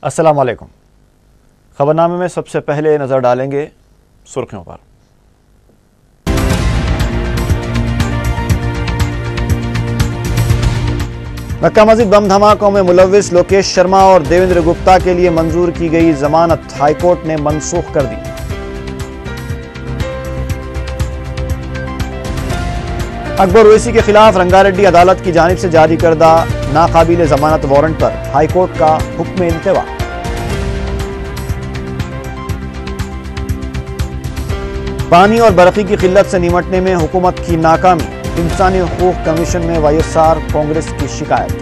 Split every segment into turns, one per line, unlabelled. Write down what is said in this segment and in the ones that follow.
السلام علیکم۔ خبرنامے میں سب سے پہلے نظر ڈالیں گے سرخیوں پر۔ مکہ مسجد بم دھماکوں میں ملوث لوکیش شرما اور دیویندر گپتا کے لیے منظور کی گئی ضمانت ہائی کورٹ نے منسوخ کر دی۔ اکبر اویسی کے خلاف رنگاریڈی عدالت کی جانب سے جاری کردہ ناقابل ضمانت وارنٹ پر ہائی کورٹ کا حکم التوا۔ پانی اور برقی کی قلت سے نمٹنے میں حکومت کی ناکامی، انسانی حقوق کمیشن میں وائی ایس آر کانگریس کی شکایت۔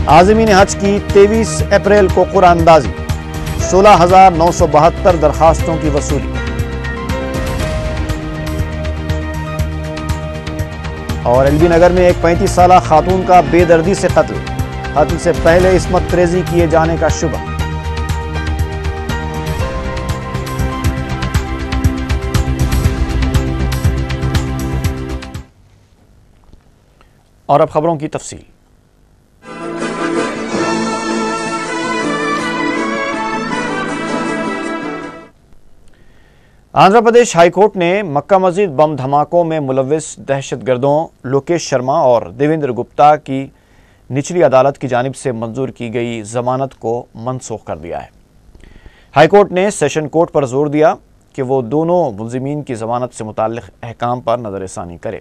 عازمین حج کی 23 اپریل کو قرعہ اندازی، 16,972 درخواستوں کی وصولی۔ اور ایل بی نگر میں ایک 35 سالہ خاتون کا بے دردی سے قتل سے پہلے عصمت ریزی کیے جانے کا شبہ۔ اور اب خبروں کی تفصیل۔ آندھرا پردیش ہائی کورٹ نے مکہ مسجد بم دھماکوں میں ملوث دہشت گردوں لوکیش شرما اور دیویندر گپتا کی نچلی عدالت کی جانب سے منظور کی گئی ضمانت کو منسوخ کر دیا ہے۔ ہائی کورٹ نے سیشن کورٹ پر زور دیا کہ وہ دونوں ملزمین کی ضمانت سے متعلق احکام پر نظر ثانی کرے۔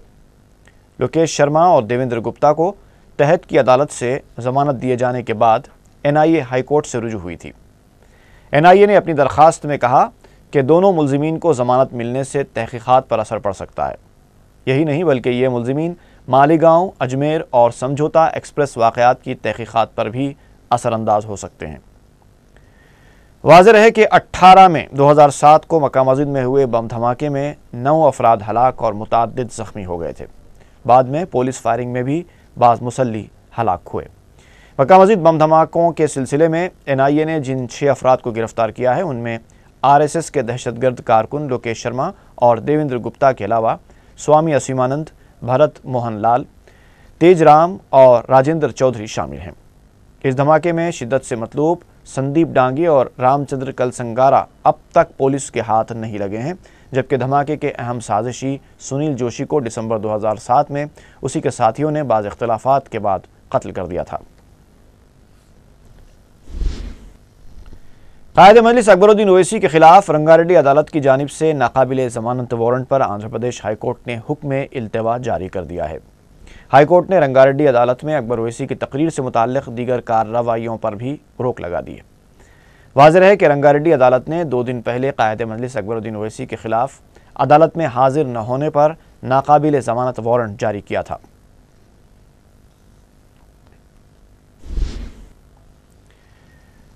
لوکیش شرما اور دیویندر گپتا کو تحت کی عدالت سے ضمانت دیے جانے کے بعد این آئی اے ہائی کورٹ سے رجوع ہوئی تھی۔ این آئی اے نے اپنی درخواست میں کہا کہ دونوں ملزمین کو ضمانت ملنے سے تحقیقات پر اثر پڑ سکتا ہے۔ یہی نہیں بلکہ یہ ملزمین مالیگاؤں، اجمیر اور سمجھوتا ایکسپریس واقعات کی تحقیقات پر بھی اثر انداز ہو سکتے ہیں۔ واضح رہے کہ 18 مئی 2007 کو مکہ مسجد میں ہوئے بم دھماکے میں 9 افراد ہلاک اور متعدد زخمی ہو گئے تھے۔ بعد میں پولیس فائرنگ میں بھی بعض مسلح ہلاک ہوئے۔ مکہ مسجد بم دھماکوں کے سلسلے میں این آئی اے نے جن 6 افراد کو گرفتار کیا ہے ان میں آر ایس ایس کے دہشت گرد کارکن لوکیش شرما اور دیویندر گپتا کے علاوہ سوامی اسیمانند، بھرت موہن لال، تیج رام اور راجندر چودھری شامل ہیں۔ اس دھماکے میں شدت سے مطلوب سندیپ ڈانگی اور رام چندر کل سنگارا اب تک پولیس کے ہاتھ نہیں لگے ہیں، جبکہ دھماکے کے اہم سازشی سنیل جوشی کو دسمبر 2007 میں اسی کے ساتھیوں نے بعض اختلافات کے بعد قتل کر دیا تھا۔ قائد مجلس اکبر الدین اویسی کے خلاف رنگاریڈی عدالت کی جانب سے ناقابل ضمانت وارنٹ پر آندھرا پردیش ہائی کورٹ نے حکم التوا جاری کر دیا ہے۔ ہائی کورٹ نے رنگاریڈی عدالت میں اکبر اویسی کی تقریر سے متعلق دیگر کارروائیوں پر بھی روک لگا دی ہے۔ واضح ہے کہ رنگاریڈی عدالت نے 2 دن پہلے قائد مجلس اکبر الدین اویسی کے خلاف عدالت میں حاضر نہ ہونے پر ناقابل ضمانت وارنٹ جاری کیا تھا۔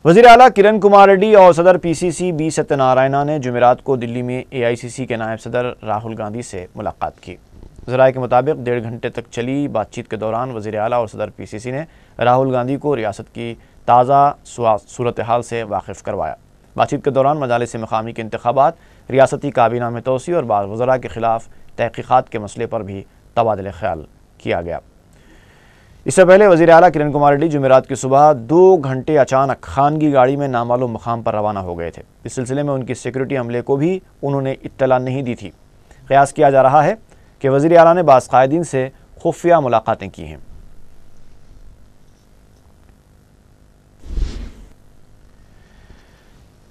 وزیر اعلیٰ کرن کمار ریڈی اور صدر پی سی سی بی ستیہ نارائنا نے جمعرات کو دلی میں اے آئی سی سی کے نائب صدر راہل گاندھی سے ملاقات کی۔ ذرائع کے مطابق 1.5 گھنٹے تک چلی بات چیت کے دوران وزیر اعلیٰ اور صدر پی سی سی نے راہل گاندھی کو ریاست کی تازہ صورتحال سے واقف کروایا۔ بات چیت کے دوران مجالس مقامی کے انتخابات، ریاستی کابینہ میں توسیع اور بعض وزراء کے خلاف تحقیقات کے مسئلے پر بھی تبادلہ خیال کیا گیا۔ اس سے پہلے وزیر اعلیٰ کرن کمار ریڈی جمعرات کی صبح 2 گھنٹے اچانک خانگی گاڑی میں نامعلوم مقام پر روانہ ہو گئے تھے۔ اس سلسلے میں ان کی سیکورٹی عملے کو بھی انہوں نے اطلاع نہیں دی تھی۔ قیاس کیا جا رہا ہے کہ وزیر اعلیٰ نے بعض قائدین سے خفیہ ملاقاتیں کی ہیں۔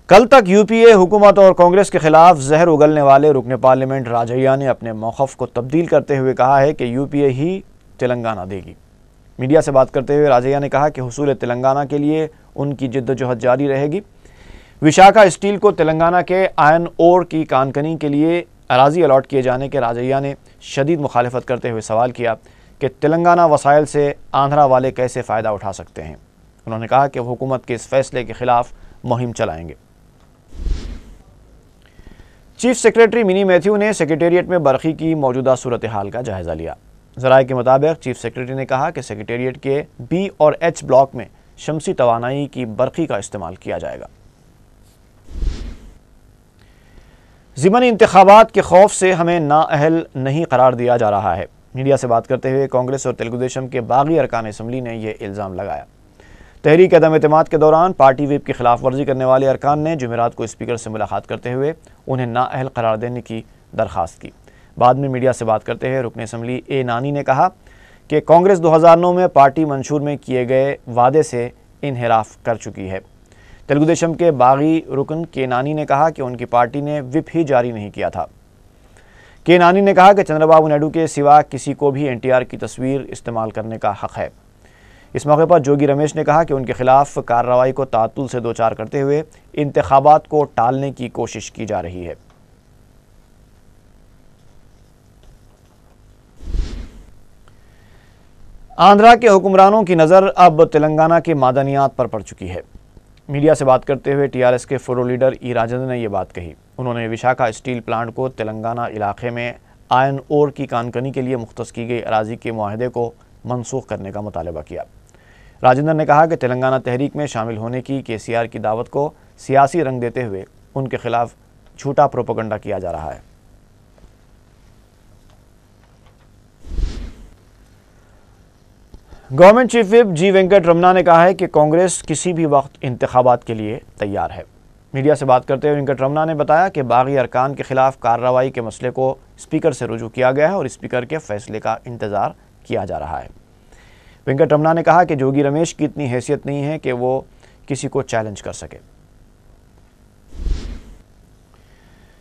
کل تک یو پی اے حکومت اور کانگریس کے خلاف زہر اگلنے والے رکن پارلیمنٹ راجیا نے اپنے موقف کو تبدیل کرتے ہوئے کہا ہے کہ یو پی اے ہی تلنگانہ دے گی۔ میڈیا سے بات کرتے ہوئے راجیا نے کہا کہ حصول تلنگانہ کے لیے ان کی جدوجہد جاری رہے گی۔ وشاکھا اسٹیل کو تلنگانہ کے آئرن اور کی کانکنی کے لیے اراضی الاٹ کیے جانے کے راجیا نے شدید مخالفت کرتے ہوئے سوال کیا کہ تلنگانہ وسائل سے آندھرا والے کیسے فائدہ اٹھا سکتے ہیں۔ انہوں نے کہا کہ وہ حکومت کے اس فیصلے کے خلاف مہم چلائیں گے۔ چیف سیکریٹری منی میتھیو نے سیکریٹریٹ میں برقی کی موجودہ صورتحال کا جائزہ لیا۔ ذرائع کے مطابق چیف سیکریٹری نے کہا کہ سیکریٹریٹ کے بی اور ایچ بلاک میں شمسی توانائی کی برقی کا استعمال کیا جائے گا۔ ضمنی انتخابات کے خوف سے ہمیں نااہل نہیں قرار دیا جا رہا ہے۔ میڈیا سے بات کرتے ہوئے کانگریس اور تلگو دیشم کے باغی ارکان اسمبلی نے یہ الزام لگایا۔ تحریک عدم اعتماد کے دوران پارٹی ویپ کی خلاف ورزی کرنے والے ارکان نے جمعرات کو اسپیکر سے ملاقات کرتے ہوئے انہیں نااہل قرار دینے کی درخواست کی۔ بعد میں میڈیا سے بات کرتے ہوئے رکن اسمبلی اے نانی نے کہا کہ کانگریس 2009 میں پارٹی منشور میں کیے گئے وعدے سے انحراف کر چکی ہے۔ تلگو دیشم کے باغی رکن کے نانی نے کہا کہ ان کی پارٹی نے وپ ہی جاری نہیں کیا تھا۔ کے نانی نے کہا کہ چندر بابو نائیڈو کے سوا کسی کو بھی این ٹی آر کی تصویر استعمال کرنے کا حق ہے۔ اس موقع پر جوگی رمیش نے کہا کہ ان کے خلاف کارروائی کو تعطل سے دوچار کرتے ہوئے انتخابات کو ٹالنے کی کوشش کی جا رہی ہے۔ آندھرا کے حکمرانوں کی نظر اب تلنگانہ کے معدنیات پر پڑ چکی ہے۔ میڈیا سے بات کرتے ہوئے ٹی آر ایس کے فلور لیڈر ای راجندر نے یہ بات کہی۔ انہوں نے وشاکھا اسٹیل پلانٹ کو تلنگانہ علاقے میں آئرن اور کی کانکنی کے لیے مختص کی گئی اراضی کے معاہدے کو منسوخ کرنے کا مطالبہ کیا۔ راجندر نے کہا کہ تلنگانہ تحریک میں شامل ہونے کی کے سی آر کی دعوت کو سیاسی رنگ دیتے ہوئے ان کے خلاف جھوٹا پروپیگنڈا کیا جا رہا ہے۔ گورنمنٹ چیف وپ جی وینکٹ رمنا نے کہا ہے کہ کانگریس کسی بھی وقت انتخابات کے لیے تیار ہے۔ میڈیا سے بات کرتے ہوئے وینکٹ رمنا نے بتایا کہ باغی ارکان کے خلاف کارروائی کے مسئلے کو اسپیکر سے رجوع کیا گیا ہے اور اسپیکر کے فیصلے کا انتظار کیا جا رہا ہے۔ وینکٹ رمنا نے کہا کہ جوگی رمیش کی اتنی حیثیت نہیں ہے کہ وہ کسی کو چیلنج کر سکے۔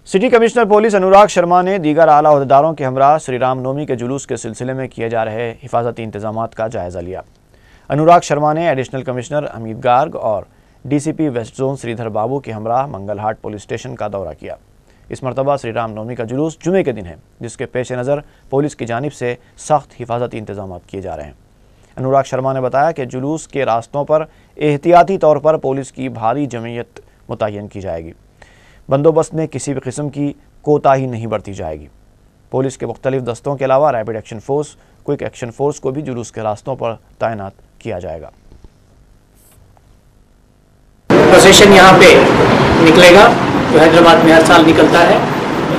City commissioner police Anurag Sharma نے دیگر اعلیٰ عہدیداروں کے ہمراہ سری رام نومی کے جلوس کے سلسلے میں کیے جا رہے حفاظتی انتظامات کا جائزہ لیا۔ انوراگ شرما نے ایڈیشنل کمشنر امیت گارگ اور ڈی سی پی ویسٹ زون سری دھر بابو کے ہمراہ منگل ہاٹ پولیس اسٹیشن کا دورہ کیا۔ اس مرتبہ سری رام نومی کا جلوس جمعے کے دن ہے، جس کے پیش نظر پولیس کی جانب سے سخت حفاظتی انتظامات کیے جا رہے ہیں۔ انوراگ شرما نے بتایا کہ جلوس کے راستوں پر احتیاطی طور پر پولیس کی بھاری جمعیت متعین کی جائے گی۔ بندوبست میں کسی بھی قسم کی کوتاہی نہیں برتی جائے گی۔ پولیس کے مختلف دستوں کے علاوہ rapid action force, quick action force کو بھی جلوس کے راستوں پر تعینات کیا جائے گا۔
پروسیشن یہاں پہ نکلے گا جو حیدرآباد میں ہر سال نکلتا ہے،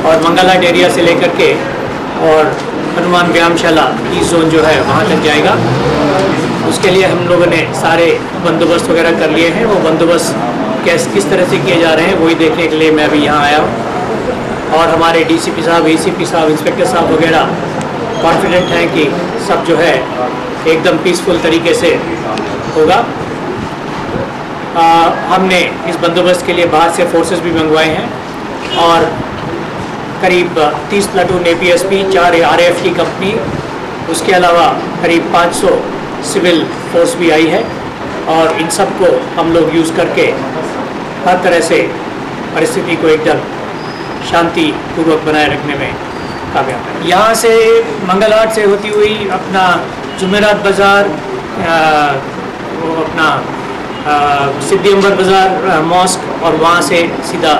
اور منگل ہاٹ ایریا سے لے کر کے اور ہنومان ویام شالا ای زون جو ہے وہاں تک جائے گا۔ اس کے لیے ہم لوگوں نے سارے بندوبست وغیرہ کر لیے ہیں۔ وہ بندوبست کس طرح سے کیے جا رہے ہیں وہی دیکھنے کے لیے میں ابھی یہاں آیا ہوں، اور ہمارے ڈی سی پی صاحب، اے سی پی صاحب، انسپیکٹر صاحب وغیرہ کانفیڈنٹ ہیں کہ سب جو ہے ایک دم پیسفل طریقے سے ہوگا۔ ہم نے اس بندوبست کے لیے باہر سے فورسز بھی منگوائے ہیں، اور قریب 30 platoon A P S P, 4 R F کی کمپنی، اس کے علاوہ قریب 500 سول فورس بھی آئی ہے، اور ان سب کو ہم لوگ یوز کر کے ہر طرح سے پرستھتی کو ایک دم شانتی پوروک بنائے رکھنے میں کامیاب ہے۔ یہاں سے منگل ہاٹ سے ہوتی ہوئی اپنا جمعرات بازار، اپنا سدھی امبر بازار ماسک، اور وہاں سے سیدھا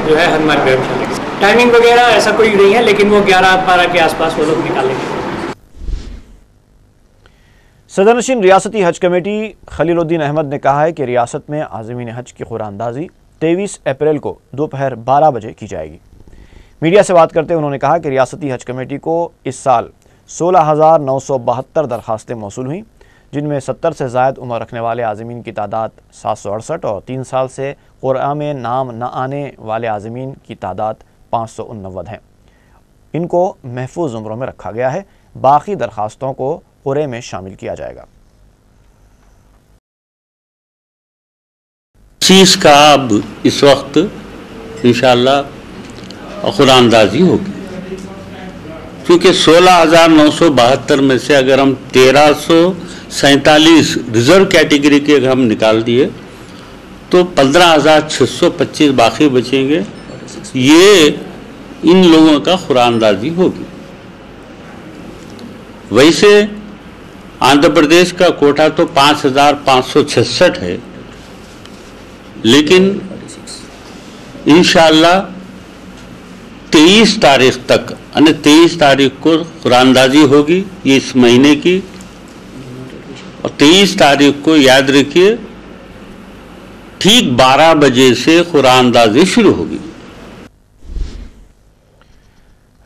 جو ہے ہنومان ویام شالا۔ ٹائمنگ وغیرہ ایسا کوئی نہیں ہے، لیکن وہ 11-12 کے آس پاس وہ لوگ نکالیں گے۔
صدرنشین ریاستی حج کمیٹی خلیل الدین احمد نے کہا ہے کہ ریاست میں عازمین حج کی قرعہ اندازی 23 اپریل کو دوپہر 12 بجے کی جائے گی۔ میڈیا سے بات کرتے انہوں نے کہا کہ ریاستی حج کمیٹی کو اس سال 16,972 درخواستیں موصول ہوئیں، جن میں 70 سے زائد عمر رکھنے والے عازمین کی تعداد 768 اور 3 سال سے قرعہ میں نام نہ آنے والے عازمین کی تعداد 589 ہیں۔ ان کو محفوظ عمروں میں رکھا گیا ہے۔ باقی درخواستوں کو قرعے میں شامل کیا جائے گا۔
چیز کا اب اس وقت انشاءاللہ قرعہ اندازی ہوگی، کیونکہ 16,972 میں سے اگر ہم 1,347 ریزرو کیٹیگری کے اگر ہم نکال دیے تو 15,625 باقی بچیں گے۔ یہ ان لوگوں کا قرعہ اندازی ہوگی۔ ویسے آندھرا پردیش کا کوٹا تو 5,566 ہے، لیکن انشاءاللہ 23 تاریخ تک، یعنی 23 تاریخ کو قرعہ اندازی ہوگی یہ اس مہینے کی، اور 23 تاریخ کو یاد رکھیے ٹھیک 12 بجے سے قرعہ اندازی شروع ہوگی۔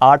8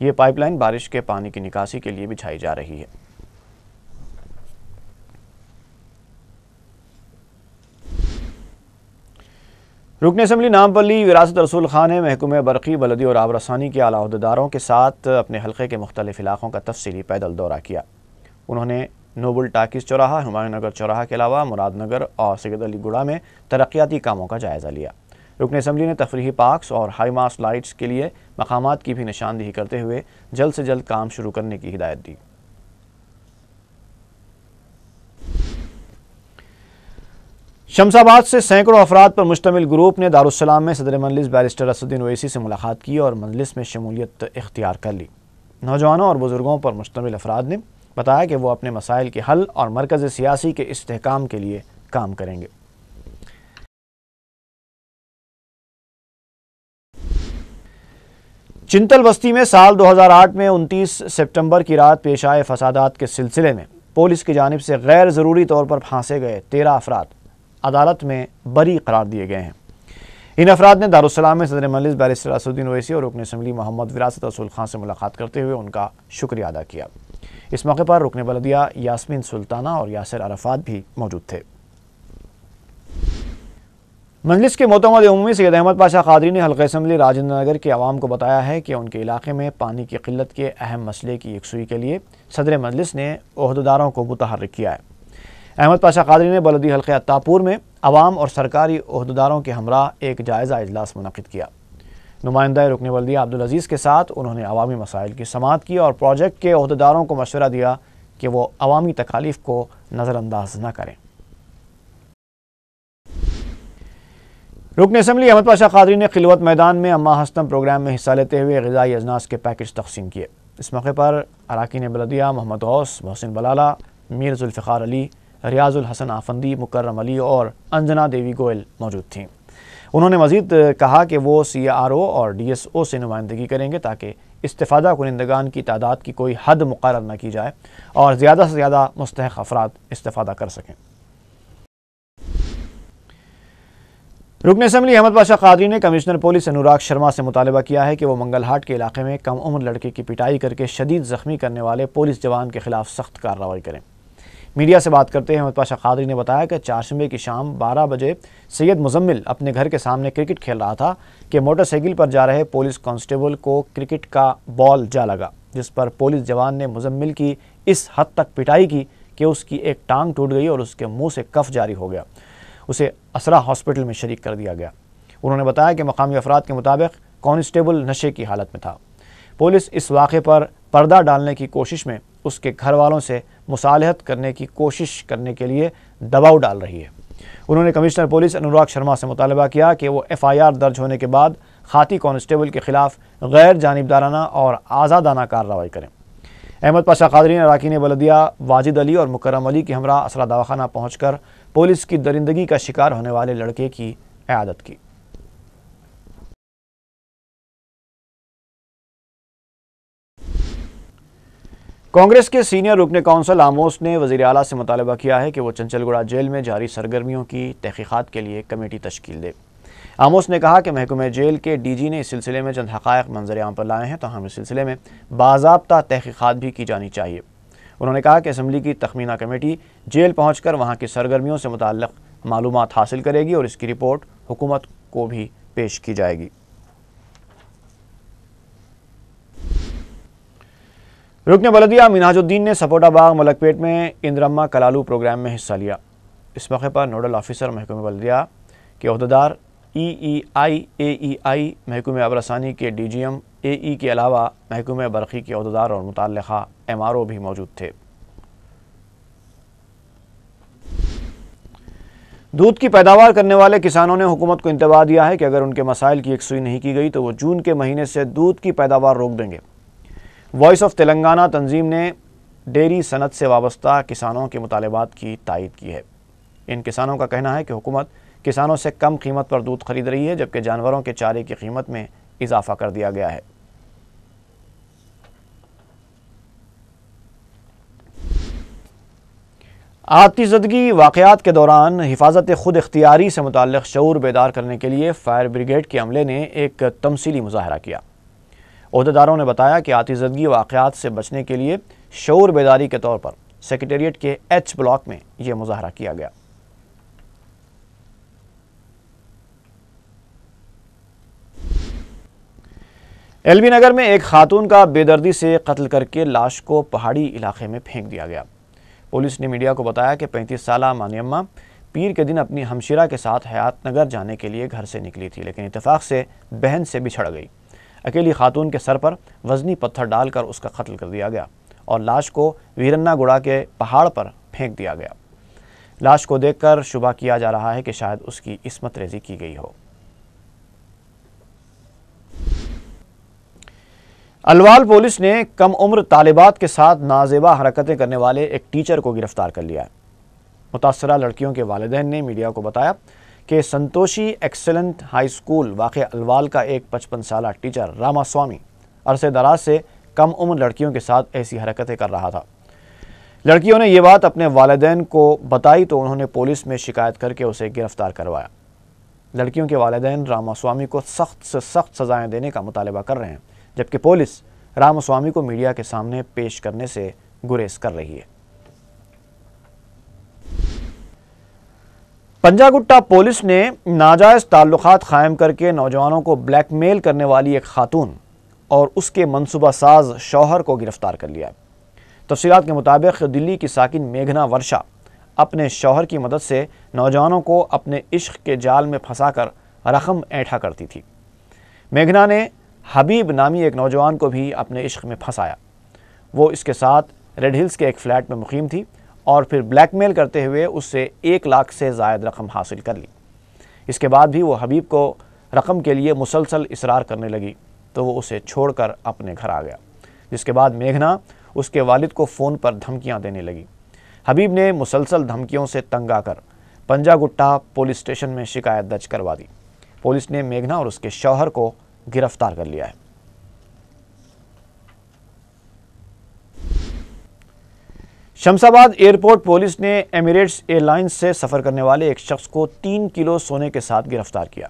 یہ پائپ لائن بارش کے پانی کی نکاسی کے لیے بچھائی جا رہی ہے۔ رکن اسمبلی نامپلی وراثت رسول خان نے محکمہ برقی، بلدی اور آب رسانی کے اعلیٰ عہدیداروں کے ساتھ اپنے حلقے کے مختلف علاقوں کا تفصیلی پیدل دورہ کیا۔ انہوں نے نوبل ٹاکیز چوراہا، ہمایوں نگر چوراہا کے علاوہ مراد نگر اور سید علی گڑھا میں ترقیاتی کاموں کا جائزہ لیا۔ رکن اسمبلی نے تفریحی پارکس اور ہائی ماسٹ لائٹس کے لیے مقامات کی بھی نشاندہی کرتے ہوئے جلد سے جلد کام شروع کرنے کی ہدایت دی۔ شمس آباد سے سینکڑوں افراد پر مشتمل گروپ نے دارالسلام میں صدر مجلس بیرسٹر اسدالدین اویسی سے ملاقات کی اور مجلس میں شمولیت اختیار کر لی۔ نوجوانوں اور بزرگوں پر مشتمل افراد نے بتایا کہ وہ اپنے مسائل کے حل اور مرکز سیاسی کے استحکام کے لیے کام کریں گے۔ چنتل بستی میں سال 2008 میں 29 سپٹمبر کی رات پیش آئے فسادات کے سلسلے میں پولیس کی جانب سے غیر ضروری طور پر پھانسے گئے 13 افراد عدالت میں بری قرار دیے گئے ہیں۔ ان افراد نے دارالسلام میں صدر مجلس بیرسٹر اسدالدین اویسی اور رکن اسمبلی محمد وراثت رسول خان سے ملاقات کرتے ہوئے ان کا شکریہ ادا کیا۔ اس موقع پر رکن بلدیہ یاسمین سلطانہ اور یاسر عرفات بھی موجود تھے۔ مجلس کے معتمد عمومی سید احمد پاشا قادری نے حلقہ اسمبلی راجندر نگر کے عوام کو بتایا ہے کہ ان کے علاقے میں پانی کی قلت کے اہم مسئلے کی یکسوئی کے لیے صدر مجلس نے عہدیداروں کو متحرک کیا ہے۔ احمد پاشا قادری نے بلدی حلقہ عطاپور میں عوام اور سرکاری عہدیداروں کے ہمراہ ایک جائزہ اجلاس منعقد کیا۔ نمائندہ رکن بلدیہ عبدالعزیز کے ساتھ انہوں نے عوامی مسائل کی سماعت کی اور پروجیکٹ کے عہدیداروں کو مشورہ دیا کہ وہ عوامی تکالیف کو نظر انداز نہ کریں۔ رکن اسمبلی احمد پاشا قادری نے خلوت میدان میں اماں ہستم پروگرام میں حصہ لیتے ہوئے غذائی اجناس کے پیکٹس تقسیم کیے۔ اس موقع پر اراکین بلدیہ محمد غوث، محسن بلالہ، میر ذوالفقار علی، ریاض الحسن آفندی، مکرم علی اور انجنا دیوی گوئل موجود تھیں۔ انہوں نے مزید کہا کہ وہ CRO اور DSO سے نمائندگی کریں گے تاکہ استفادہ کنندگان کی تعداد کی کوئی حد مقرر نہ کی جائے اور زیادہ سے زیادہ مستحق افراد استفادہ کر سکیں۔ رکن اسمبلی احمد پاشا قادری نے کمشنر پولیس انوراگ شرما سے مطالبہ کیا ہے کہ وہ منگل ہاٹ کے علاقے میں کم عمر لڑکے کی پٹائی کر کے شدید زخمی کرنے والے پولیس جوان کے خلاف سخت کارروائی کریں۔ میڈیا سے بات کرتے ہوئے احمد پاشا قادری نے بتایا کہ چہارشنبے کی شام 12 بجے سید مزمل اپنے گھر کے سامنے کرکٹ کھیل رہا تھا کہ موٹر سائیکل پر جا رہے پولیس کانسٹیبل کو کرکٹ کا بال جا لگا، جس پر پولیس جوان نے مزمل کی اس حد تک پٹائی کی کہ اس کی ایک ٹانگ ٹوٹ گئی اور اس کے منہ سے کف جاری ہو گیا۔ اسے اسرا ہاسپٹل میں شریک کر دیا گیا۔ انہوں نے بتایا کہ مقامی افراد کے مطابق کانسٹیبل نشے کی حالت میں تھا۔ پولیس اس واقعے پر پردہ ڈالنے کی کوشش میں اس کے گھر والوں سے مصالحت کرنے کی کوشش کرنے کے لیے دباؤ ڈال رہی ہے۔ انہوں نے کمشنر پولیس انوراگ شرما سے مطالبہ کیا کہ وہ FIR درج ہونے کے بعد خاطی کانسٹیبل کے خلاف غیر جانبدارانہ اور آزادانہ کارروائی کریں۔ احمد پاشا قادری نے اراکین بلدیہ واجد علی اور مکرم علی کے ہمراہ اسرا دواخانہ پہنچ کر پولیس کی درندگی کا شکار ہونے والے لڑکے کی عیادت کی۔ کانگریس کے سینئر رکن کونسل آموس نے وزیر اعلیٰ سے مطالبہ کیا ہے کہ وہ چنچل گڑھا جیل میں جاری سرگرمیوں کی تحقیقات کے لیے کمیٹی تشکیل دے۔ آموس نے کہا کہ محکمہ جیل کے DG نے اس سلسلے میں چند حقائق منظر عام پر لائے ہیں، تو ہم اس سلسلے میں باضابطہ تحقیقات بھی کی جانی چاہیے۔ انہوں نے کہا کہ اسمبلی کی تخمینہ کمیٹی جیل پہنچ کر وہاں کی سرگرمیوں سے متعلق معلومات حاصل کرے گی اور اس کی رپورٹ حکومت کو بھی پیش کی جائے گی۔ رکن بلدیہ منہاج الدین نے سپوٹا باغ ملک پیٹ میں اندرما کلالو پروگرام میں حصہ لیا۔ اس موقع پر نوڈل آفیسر محکمہ بلدیہ کے عہدیدار EEI محکمہ آبرسانی کے DGM AE کے علاوہ محکمہ برقی کے عہدیدار اور متعلقہ MRO بھی موجود تھے۔ دودھ کی پیداوار کرنے والے کسانوں نے حکومت کو انتباہ دیا ہے کہ اگر ان کے مسائل کی یکسوئی نہیں کی گئی تو وہ جون کے مہینے سے دودھ کی پیداوار روک دیں گے۔ وائس آف تلنگانہ تنظیم نے ڈیری صنعت سے وابستہ کسانوں کے مطالبات کی تائید کی ہے۔ ان کسانوں کا کہنا ہے کہ حکومت کسانوں سے کم قیمت پر دودھ خرید رہی ہے، جبکہ جانوروں کے چارے کی قیمت میں اضافہ کر دیا گیا ہے۔ آتش زدگی واقعات کے دوران حفاظت خود اختیاری سے متعلق شعور بیدار کرنے کے لیے فائر بریگیڈ کے عملے نے ایک تمثیلی مظاہرہ کیا۔ عہدیداروں نے بتایا کہ آتش زدگی واقعات سے بچنے کے لیے شعور بیداری کے طور پر سیکریٹریٹ کے ایچ بلاک میں یہ مظاہرہ کیا گیا۔ ایل بی نگر میں ایک خاتون کا بے دردی سے قتل کر کے لاش کو پہاڑی علاقے میں پھینک دیا گیا۔ پولیس نے میڈیا کو بتایا کہ 35 سالہ مانیما پیر کے دن اپنی ہمشیرہ کے ساتھ حیات نگر جانے کے لیے گھر سے نکلی تھی، لیکن اتفاق سے بہن سے بچھڑ گئی۔ اکیلی خاتون کے سر پر وزنی پتھر ڈال کر اس کا قتل کر دیا گیا اور لاش کو ویرنا گڑا کے پہاڑ پر پھینک دیا گیا۔ لاش کو دیکھ کر شبہ کیا جا رہا ہے کہ شاید اس کی عصمت ریزی کی گئی ہو۔ الوال پولیس نے کم عمر طالبات کے ساتھ نازیبا حرکتیں کرنے والے ایک ٹیچر کو گرفتار کر لیا ہے۔ متاثرہ لڑکیوں کے والدین نے میڈیا کو بتایا کہ سنتوشی ایکسلنٹ ہائی اسکول واقع الوال کا ایک 55 سالہ ٹیچر راما سوامی عرصے دراز سے کم عمر لڑکیوں کے ساتھ ایسی حرکتیں کر رہا تھا۔ لڑکیوں نے یہ بات اپنے والدین کو بتائی تو انہوں نے پولیس میں شکایت کر کے اسے گرفتار کروایا۔ لڑکیوں کے والدین راما سوامی کو سخت سے سخت سزائیں دینے کا مطالبہ کر رہے ہیں، جبکہ پولیس راما سوامی کو میڈیا کے سامنے پیش کرنے سے گریز کر رہی ہے۔ پنجاگٹا پولیس نے ناجائز تعلقات قائم کر کے نوجوانوں کو بلیک میل کرنے والی ایک خاتون اور اس کے منصوبہ ساز شوہر کو گرفتار کر لیا ہے۔ تفصیلات کے مطابق دلی کی ساکن میگھنا ورشا اپنے شوہر کی مدد سے نوجوانوں کو اپنے عشق کے جال میں پھنسا کر رقم اینٹھا کرتی تھی۔ میگھنا نے حبیب نامی ایک نوجوان کو بھی اپنے عشق میں پھنسایا۔ وہ اس کے ساتھ ریڈ ہلز کے ایک فلیٹ میں مقیم تھی اور پھر بلیک میل کرتے ہوئے اس سے 1 لاکھ سے زائد رقم حاصل کر لی۔ اس کے بعد بھی وہ حبیب کو رقم کے لیے مسلسل اصرار کرنے لگی تو وہ اسے چھوڑ کر اپنے گھر آ گیا، جس کے بعد میگھنا اس کے والد کو فون پر دھمکیاں دینے لگی۔ حبیب نے مسلسل دھمکیوں سے تنگ آ کر پنجاگٹا پولیس اسٹیشن میں شکایت درج کروا دی۔ پولیس نے میگھنا اور اس کے شوہر کو گرفتار کر لیا ہے۔ شمس آباد ایئرپورٹ پولیس نے ایمریٹس ایئر لائنز سے سفر کرنے والے ایک شخص کو 3 کلو سونے کے ساتھ گرفتار کیا۔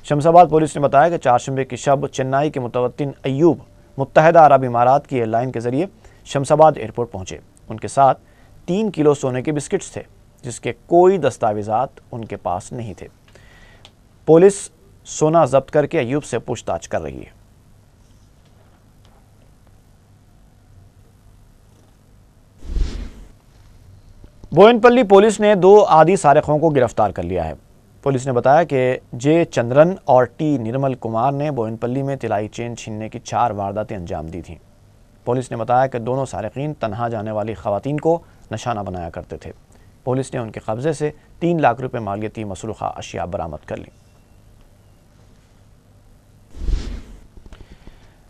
شمس آباد پولیس نے بتایا کہ 4 شنبے کی شب چنئی کے متوطن ایوب متحدہ عرب امارات کی ایئر لائن کے ذریعے شمس آباد ایئرپورٹ پہنچے۔ ان کے ساتھ 3 کلو سونے کے بسکٹس تھے، جس کے کوئی دستاویزات ان کے پاس نہیں تھے۔ پولیس سونا ضبط کر کے ایوب سے پوچھ تاچھ کر رہی ہے۔ بوئن پلی پولیس نے 2 عادی سارقوں کو گرفتار کر لیا ہے۔ پولیس نے بتایا کہ جے چندرن اور ٹی نرمل کمار نے بوئن پلی میں طلائی چین چھیننے کی 4 وارداتیں انجام دی تھیں۔ پولیس نے بتایا کہ دونوں سارقین تنہا جانے والی خواتین کو نشانہ بنایا کرتے تھے۔ پولیس نے ان کے قبضے سے 3 لاکھ روپے مالیتی مسروقہ اشیاء برآمد کر لیں۔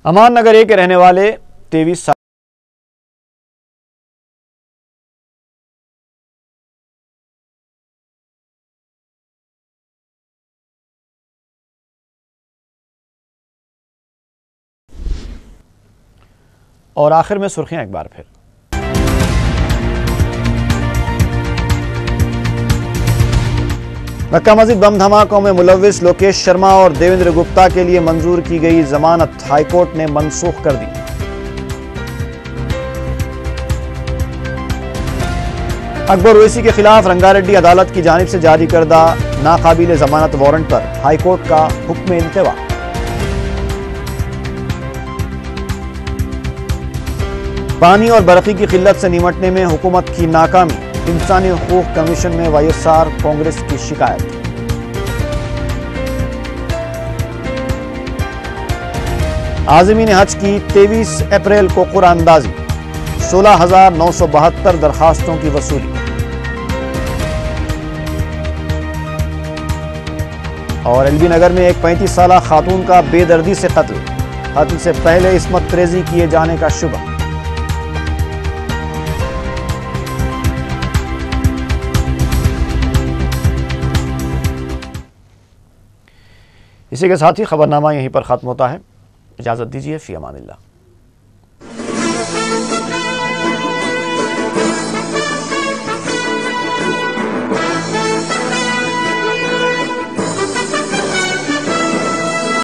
امان نگر 1 کے رہنے والے 23 سال اور آخر میں سرخیاں ایک بار پھر۔ مکہ مسجد بم دھماکوں میں ملوث لوکیش شرما اور دیویندر گپتا کے لیے منظور کی گئی ضمانت ہائی کورٹ نے منسوخ کر دی۔ اکبر اویسی کے خلاف رنگا ریڈی عدالت کی جانب سے جاری کردہ ناقابل ضمانت وارنٹ پر ہائی کورٹ کا حکم انتوا۔ پانی اور برقی کی قلت سے نمٹنے میں حکومت کی ناکامی، انسانی حقوق کمیشن میں وائی ایس آر کانگریس کی شکایت۔ عازمین حج کی 23 اپریل کو قرعہ اندازی، 16,972 درخواستوں کی وصولی۔ اور ایل بی نگر میں ایک 35 سالہ خاتون کا بے دردی سے قتل سے پہلے عصمت ریزی کیے جانے کا شبہ۔ اسی کے ساتھ ہی خبرنامہ یہیں پر ختم ہوتا ہے۔ اجازت دیجیے، فی امان اللہ۔